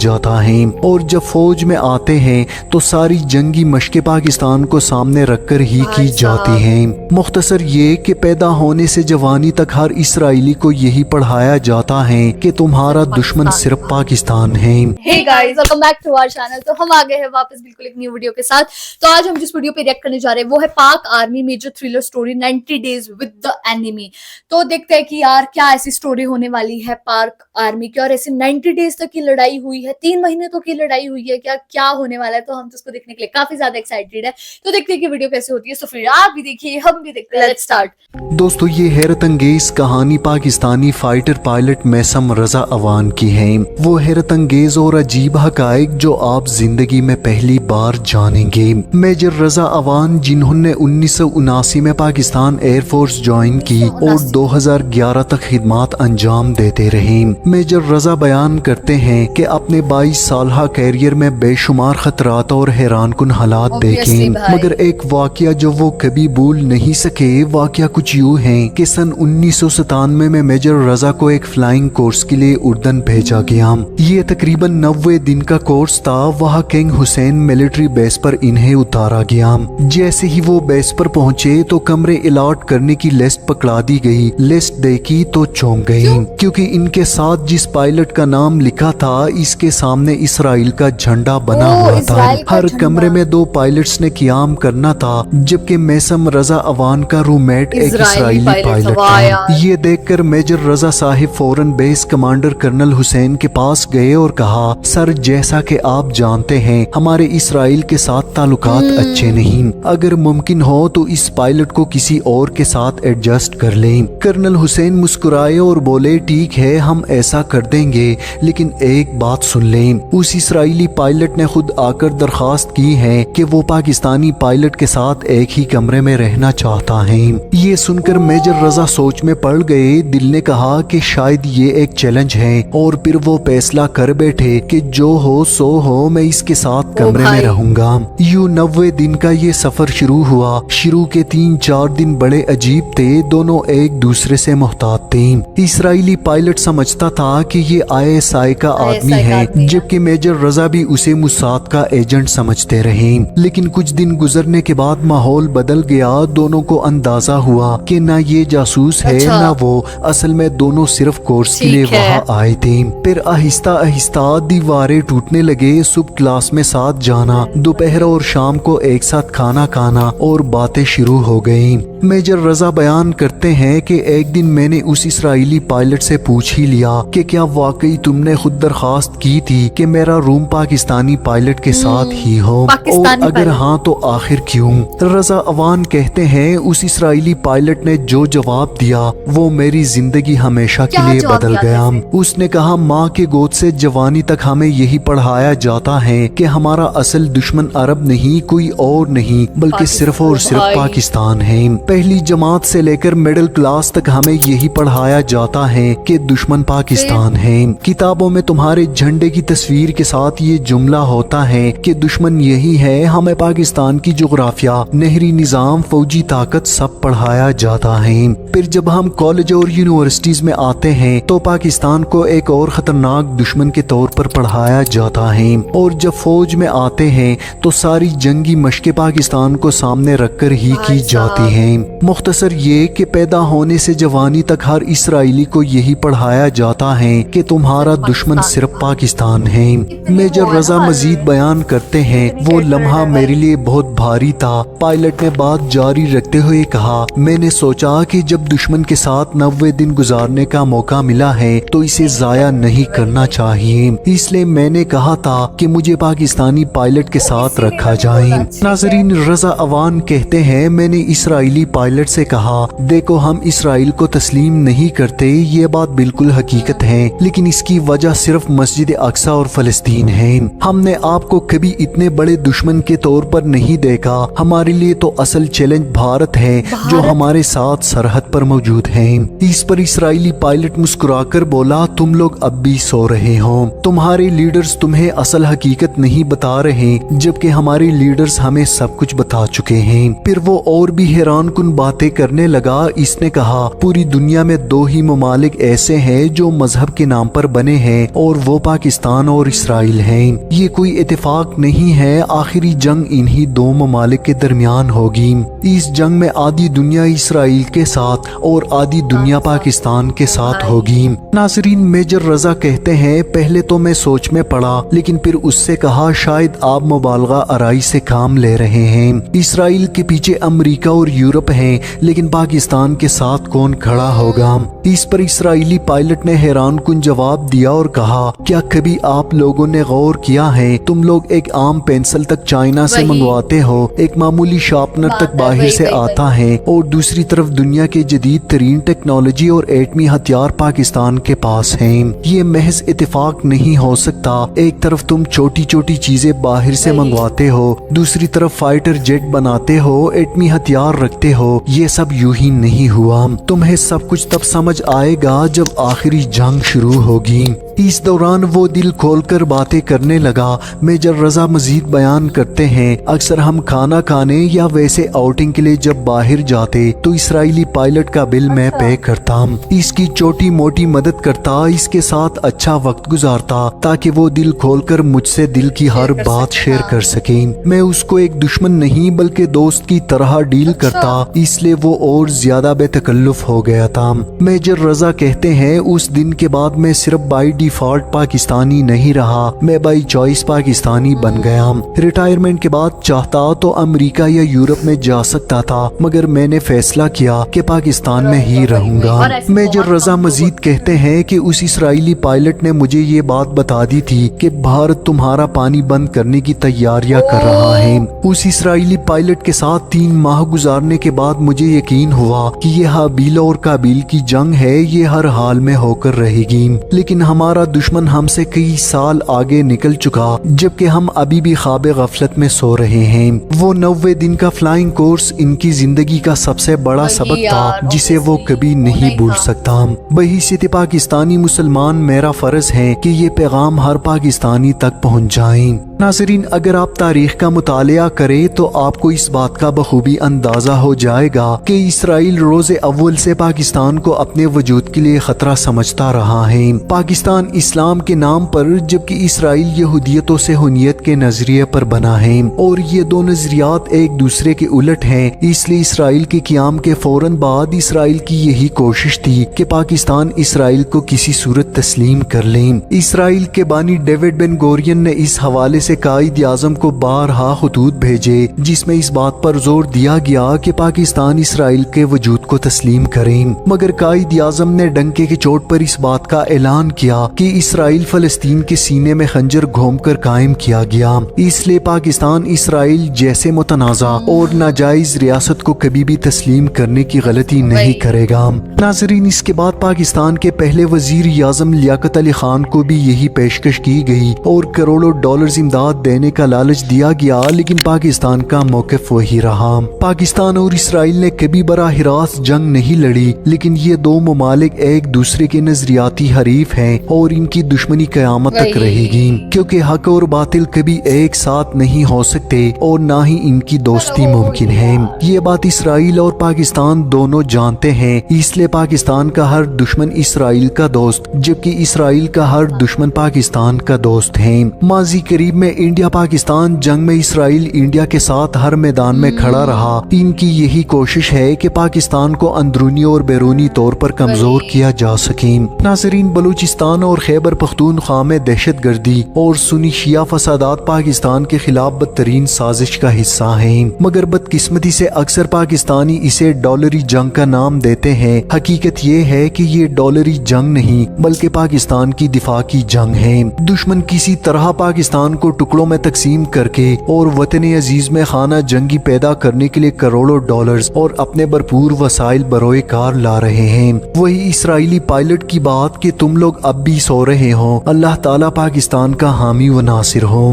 जाता है और जब फौज में आते हैं तो सारी जंगी मशक़ें पाकिस्तान को सामने रखकर ही की जाती हैं। मुख्तसर ये कि पैदा होने से जवानी तक हर इसराइली को यही पढ़ाया जाता है कि तुम्हारा दुश्मन सिर्फ पाकिस्तान है। Hey guys, welcome back to our channel. तो हम आ गए हैं वापस बिल्कुल एक न्यू वीडियो के साथ। तो आज हम जिस वीडियो पे रिएक्ट करने जा रहे हैं वो है Pak army major thriller story 90 days with the enemy. तो देखते हैं कि यार क्या ऐसी स्टोरी होने वाली है पाक आर्मी की, और ऐसे 90 डेज तक की लड़ाई हुई है, 3 महीने तक की लड़ाई हुई है, क्या होने वाला है। तो हम तो उसको देखने के लिए काफी ज्यादा एक्साइटेड है। तो देखते हैं कि वीडियो कैसे होती है। तो फिर आप भी देखिए, हम भी देखते हैं। Let's start. दोस्तों, ये हैरत अंगेज कहानी पाकिस्तानी फाइटर पायलट मैसम रजा अवान की है। वो हैरत अंगेज और अजीब हकायक जो आप जिंदगी में पहली बार जानेंगे। मेजर रजा अवान, जिन्होंने 1979 में पाकिस्तान एयरफोर्स ज्वाइन की और 2011 तक खिदमत अंजाम देते रहे। मेजर रजा बयान करते हैं कि अपने 22 साल कैरियर में बेशुमार खतरात और हैरानकुन हालात देखे, मगर एक वाकया जो वो कभी भूल नहीं सके। वाकया कुछ यूँ है कि सन 1997 में मेजर रजा को एक फ्लाइंग कोर्स के लिए उर्दन भेजा गया। ये तकरीबन 90 दिन का कोर्स था। वहाँ किंग हुसैन मिलिट्री बेस पर इन्हें उतारा गया। जैसे ही वो बेस पर पहुँचे तो कमरे अलॉट करने की लिस्ट पकड़ा दी गई। लिस्ट देखी तो चौंक गई, क्योंकि इनके साथ जिस पायलट का नाम लिखा था इसके सामने इसराइल का झंडा बना हुआ था। हर कमरे में 2 पायलट्स ने क़याम करना था, जबकि मैसम रजा अवान का रूममेट एक इसराइली पायलट था। ये देखकर मेजर रजा साहिब फौरन बेस कमांडर कर्नल हुसैन के पास गए और कहा, सर, जैसा कि आप जानते हैं हमारे इसराइल के साथ ताल्लुकात अच्छे नहीं। अगर मुमकिन हो तो इस पायलट को किसी और के साथ एडजस्ट कर लें। कर्नल हुसैन मुस्कुराए और बोले, ठीक है, हम ऐसा कर देंगे, लेकिन एक बात सुन लें। उस इसराइली पायलट ने खुद आकर दरखास्त की है कि वो पाकिस्तानी पायलट के साथ एक ही कमरे में रहना चाहता है। ये सुनकर मेजर रजा सोच में पड़ गए। दिल ने कहा कि शायद ये एक चैलेंज है, और फिर वो फैसला कर बैठे कि जो हो सो हो, मैं इसके साथ कमरे में रहूंगा। यूं 90 दिन का ये सफर शुरू हुआ। शुरू के 3-4 दिन बड़े अजीब थे। दोनों एक दूसरे से मुहतात थे। इसराइली पायलट समझता था कि ये ISI का आदमी है, जबकि मेजर रजा भी उसे मुसाद का एजेंट समझते रहे। लेकिन कुछ दिन गुजरने के बाद माहौल बदल गया। दोनों को अंदाजा हुआ कि ना ये जासूस है ना वो। असल में दोनों सिर्फ कोर्स के लिए वहाँ आए थे। फिर आहिस्ता आहिस्ता दीवारें टूटने लगे। सुबह क्लास में साथ जाना, दोपहर और शाम को एक साथ खाना खाना और बातें शुरू हो गई। मेजर रजा बयान करते हैं कि एक दिन मैंने उस इसराइली पायलट से पूछ ही लिया कि क्या वाकई तुमने खुद दरखास्त की थी कि मेरा रूम पाकिस्तानी पायलट के साथ ही हो, और अगर हाँ तो आखिर क्यों? रजा अवान कहते हैं, उस इसराइली पायलट ने जो जवाब दिया वो मेरी जिंदगी हमेशा के लिए बदल गया। उसने कहा, माँ के गोद से जवानी तक हमें यही पढ़ाया जाता है कि हमारा असल दुश्मन अरब नहीं, कोई और नहीं, बल्कि सिर्फ और सिर्फ पाकिस्तान है। पहली जमात से लेकर मिडिल क्लास तक हमें यही पढ़ाया जाता है कि दुश्मन पाकिस्तान है। किताबों में तुम्हारे झंडे की तस्वीर के साथ ये जुमला होता है कि दुश्मन यही है। हमें पाकिस्तान की जोग्राफिया, नहरी निजाम, फौजी ताकत सब पढ़ाया जाता है। फिर जब हम कॉलेज और यूनिवर्सिटीज में आते हैं तो पाकिस्तान को एक और खतरनाक दुश्मन के तौर पर पढ़ाया जाता है, और जब फौज में आते हैं तो सारी जंगी मशक़ें पाकिस्तान को सामने रखकर ही की जाती हैं। मुख्तसर ये कि पैदा होने से जवानी तक हर इसराइली को यही पढ़ाया जाता है कि तुम्हारा दुश्मन सिर्फ पाकिस्तान है। मेजर रजा मजीद बयान करते हैं, वो लम्हा मेरे लिए बहुत भारी था। पायलट ने बात जारी रखते हुए कहा, मैंने सोचा कि जब दुश्मन के साथ 90 दिन गुजारने का मौका मिला है तो इसे जाया नहीं करना चाहिए, इसलिए मैंने कहा था कि मुझे पाकिस्तानी पायलट के साथ रखा जाए। नाजरीन, रजा अवान कहते हैं, मैंने इसराइली पायलट से कहा, देखो, हम इसराइल को तस्लीम नहीं करते, ये बात बिल्कुल हकीकत है, लेकिन इसकी वजह सिर्फ मस्जिद अक्सा और फलस्तीन है। हमने आपको कभी इतने बड़े दुश्मन के तौर पर नहीं देखा। हमारे लिए तो असल चैलेंज भारत है, जो हमारे साथ सरहद पर मौजूद है। इस पर इसराइली पायलट मुस्कुराकर बोला, तुम लोग अब भी सो रहे हो। तुम्हारे लीडर्स तुम्हें असल हकीकत नहीं बता रहे, जबकि हमारे लीडर्स हमें सब कुछ बता चुके हैं। फिर वो और भी हैरान کن باتیں کرنے لگا۔ اس نے کہا پوری دنیا میں دو ہی ممالک ایسے ہیں جو مذہب کے نام پر بنے ہیں اور وہ پاکستان اور اسرائیل ہیں۔ یہ کوئی اتفاق نہیں ہے، آخری جنگ انہی دو ممالک کے درمیان ہوگی۔ اس جنگ میں آدھی دنیا اسرائیل کے ساتھ اور آدھی دنیا پاکستان کے ساتھ ہوگی۔ ناظرین، میجر رضا کہتے ہیں پہلے تو میں سوچ میں پڑا، لیکن پھر اس سے کہا شاید آپ مبالغہ آرائی سے کام لے رہے ہیں۔ اسرائیل کے پیچھے امریکہ اور یورپ ہیں، لیکن پاکستان کے ساتھ کون کھڑا ہوگا؟ اس پر اسرائیلی پائلٹ نے حیران کن جواب دیا اور کہا کیا کبھی آپ لوگوں نے غور کیا ہے تم لوگ ایک عام پینسل تک چائنا سے منگواتے ہو، ایک معمولی شارپنر تک باہر سے آتا ہے، اور دوسری طرف دنیا کے جدید ترین ٹیکنالوجی اور ایٹمی ہتھیار پاکستان کے پاس ہیں۔ یہ محض اتفاق نہیں ہو سکتا۔ ایک طرف تم چھوٹی چھوٹی چیزیں باہر سے منگواتے ہو، دوسری طرف فائٹر جیٹ بناتے ہو، ایٹمی ہتھیار رکھتے ہو۔ یہ سب یوں ہی نہیں ہوا۔ تمہیں سب کچھ تب سمجھ آئے گا جب آخری جنگ شروع ہوگی۔ اس دوران وہ دل کھول کر باتیں کرنے لگا۔ میجر رضا مزید بیان کرتے ہیں اکثر ہم کھانا کھانے یا ویسے آؤٹنگ کے لیے جب باہر جاتے تو اسرائیلی پائلٹ کا بل میں پے کرتا، اس کی چھوٹی موٹی مدد کرتا، اس کے ساتھ اچھا وقت گزارتا تاکہ وہ دل کھول کر مجھ سے دل کی ہر بات شیئر کر سکیں۔ میں اس کو ایک دشمن نہیں بلکہ دوست کی طرح ڈیل کرتا، اس لیے وہ اور زیادہ بے تکلف ہو گیا تھا۔ میجر رضا کہتے ہیں اس دن کے بعد میں صرف بائی ڈیفالٹ پاکستانی نہیں رہا، میں بائی چوائس پاکستانی بن گیا۔ ریٹائرمنٹ کے بعد چاہتا تو امریکہ یا یورپ میں جا سکتا تھا، مگر میں نے فیصلہ کیا کہ پاکستان میں ہی رہوں گا۔ میجر رضا مزید کہتے ہیں کہ اس اسرائیلی پائلٹ نے مجھے یہ بات بتا دی تھی کہ بھارت تمہارا پانی بند کرنے کی تیاریاں کر رہا ہے۔ اس اسرائیلی پائلٹ کے ساتھ 3 ماہ گزارنے کے بعد مجھے یقین ہوا کہ یہ حابیل اور کابیل کی جنگ ہے، یہ ہر حال میں ہو کر رہے گی، لیکن ہمارا دشمن ہم سے کئی سال آگے نکل چکا جبکہ ہم ابھی بھی خواب غفلت میں سو رہے ہیں۔ وہ 90 دن کا فلائنگ کورس ان کی زندگی کا سب سے بڑا سبق تھا جسے وہ کبھی نہیں بھول سکتا۔ بحیثیت پاکستانی مسلمان میرا فرض ہے کہ یہ پیغام ہر پاکستانی تک پہنچ جائیں۔ ناظرین، اگر آپ تاریخ کا مطالعہ کریں تو آپ کو اس بات کا بخوبی اندازہ ہو جائے گا کہ اسرائیل روز اول سے پاکستان کو اپنے وجود کے لیے خطرہ سمجھتا رہا ہے۔ پاکستان اسلام کے نام پر جبکہ اسرائیل یہودیت و صہیونیت کے نظریے پر بنا ہے، اور یہ دو نظریات ایک دوسرے کے الٹ ہیں۔ اس لیے اسرائیل کے قیام کے فوراً بعد اسرائیل کی یہی کوشش تھی کہ پاکستان اسرائیل کو کسی صورت تسلیم کر لیں۔ اسرائیل کے بانی ڈیوڈ بن گورین نے اس حوالے سے قائد اعظم کو بارہا خطوط بھیجے جس میں اس بات پر زور دیا گیا کہ پاکستان اسرائیل کے وجود کو تسلیم کریں، مگر قائد اعظم نے ڈنکے کی چوٹ پر اس بات کا اعلان کیا کہ اسرائیل فلسطین کے سینے میں خنجر گھوم کر قائم کیا گیا، اس لیے پاکستان اسرائیل جیسے متنازع اور ناجائز ریاست کو کبھی بھی تسلیم کرنے کی غلطی نہیں کرے گا۔ ناظرین، اس کے بعد پاکستان کے پہلے وزیر اعظم لیاقت علی خان کو بھی یہی پیشکش کی گئی اور کروڑوں ڈالرز امداد دینے کا لالچ دیا گیا، لیکن پاکستان کا موقف وہی رہا۔ پاکستان اور اسرائیل نے کبھی براہ راست جنگ نہیں لڑی، لیکن یہ دو ممالک ایک دوسرے کے نظریاتی حریف ہیں اور ان کی دشمنی قیامت تک رہے گی، کیونکہ حق اور باطل کبھی ایک ساتھ نہیں ہو سکتے اور نہ ہی ان کی دوستی ممکن ہے۔ یہ بات اسرائیل اور پاکستان دونوں جانتے ہیں، اس لیے پاکستان کا ہر دشمن اسرائیل کا دوست جبکہ اسرائیل کا ہر دشمن پاکستان کا دوست ہے۔ ماضی قریب میں انڈیا پاکستان جنگ میں اسرائیل انڈیا کے ساتھ ہر میدان میں کھڑا رہا۔ ان کی یہی کوشش ہے کہ پاکستان کو اندرونی اور بیرونی طور پر کمزور کیا جا سکے۔ ناظرین، بلوچستان اور خیبر پختونخوا میں دہشت گردی اور سنی شیعہ فسادات پاکستان کے خلاف بدترین سازش کا حصہ ہیں، مگر بدقسمتی سے اکثر پاکستانی اسے ڈالری جنگ کا نام دیتے ہیں۔ حقیقت یہ ہے کہ یہ ڈالری جنگ نہیں بلکہ پاکستان کی دفاع کی جنگ ہے۔ دشمن کسی طرح پاکستان کو ٹکڑوں میں تقسیم کر کے اور وطن عزیز میں خانہ جنگی پیدا کرنے کے لیے کروڑوں ڈالرز اور اپنے بھرپور وسائل بروئے کار لا رہے ہیں۔ وہی اسرائیلی پائلٹ کی بات کہ تم لوگ اب بھی سو رہے ہو، اللہ تعالیٰ پاکستان کا حامی و ناصر ہو۔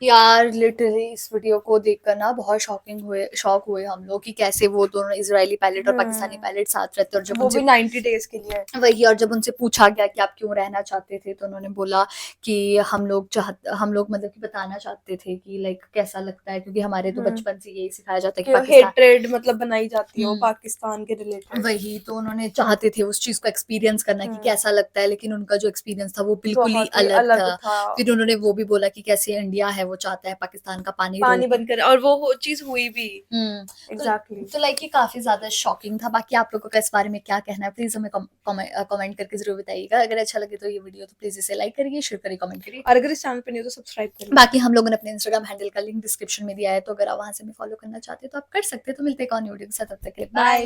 यार लिटरली इस वीडियो को देखकर ना बहुत शॉक हुए हम लोग कि कैसे वो दोनों इजरायली पायलट और पाकिस्तानी पायलट साथ रहते, और जब वो भी 90 डेज के लिए। वही, और जब उनसे पूछा गया कि आप क्यों रहना चाहते थे तो उन्होंने बोला कि हम लोग मतलब कि बताना चाहते थे कि लाइक कैसा लगता है, क्योंकि हमारे तो बचपन से यही सिखाया जाता है कि पाकिस्तान हेट्रेड मतलब बनाई जाती है वो पाकिस्तान के रिलेटेड। वही, तो उन्होंने चाहते थे उस चीज को एक्सपीरियंस करना कि कैसा लगता है, लेकिन उनका जो एक्सपीरियंस था वो बिल्कुल ही अलग था। फिर उन्होंने वो भी बोला कि कैसे इंडिया है वो चाहता है पाकिस्तान का पानी बंद करे, और वो चीज हुई भी। एग्जैक्टली। तो लाइक ये काफी ज्यादा शॉकिंग था। बाकी आप लोगों का इस बारे में क्या कहना है प्लीज हमें कमेंट करके जरूर बताइएगा। अगर अच्छा लगे तो ये वीडियो तो प्लीज इसे लाइक करिए, शेयर करिए, कमेंट करिए, और अगर इस चैनल पे नहीं हो तो सब्सक्राइब करिए। बाकी हम लोगों ने अपने इंस्टाग्राम हैंडल का लिंक डिस्क्रिप्शन में दिया है, तो अगर आप वहां से हमें फॉलो करना चाहते हैं तो आप कर सकते हैं। तो मिलते हैं एक और वीडियो के साथ, तब तक के लिए बाय।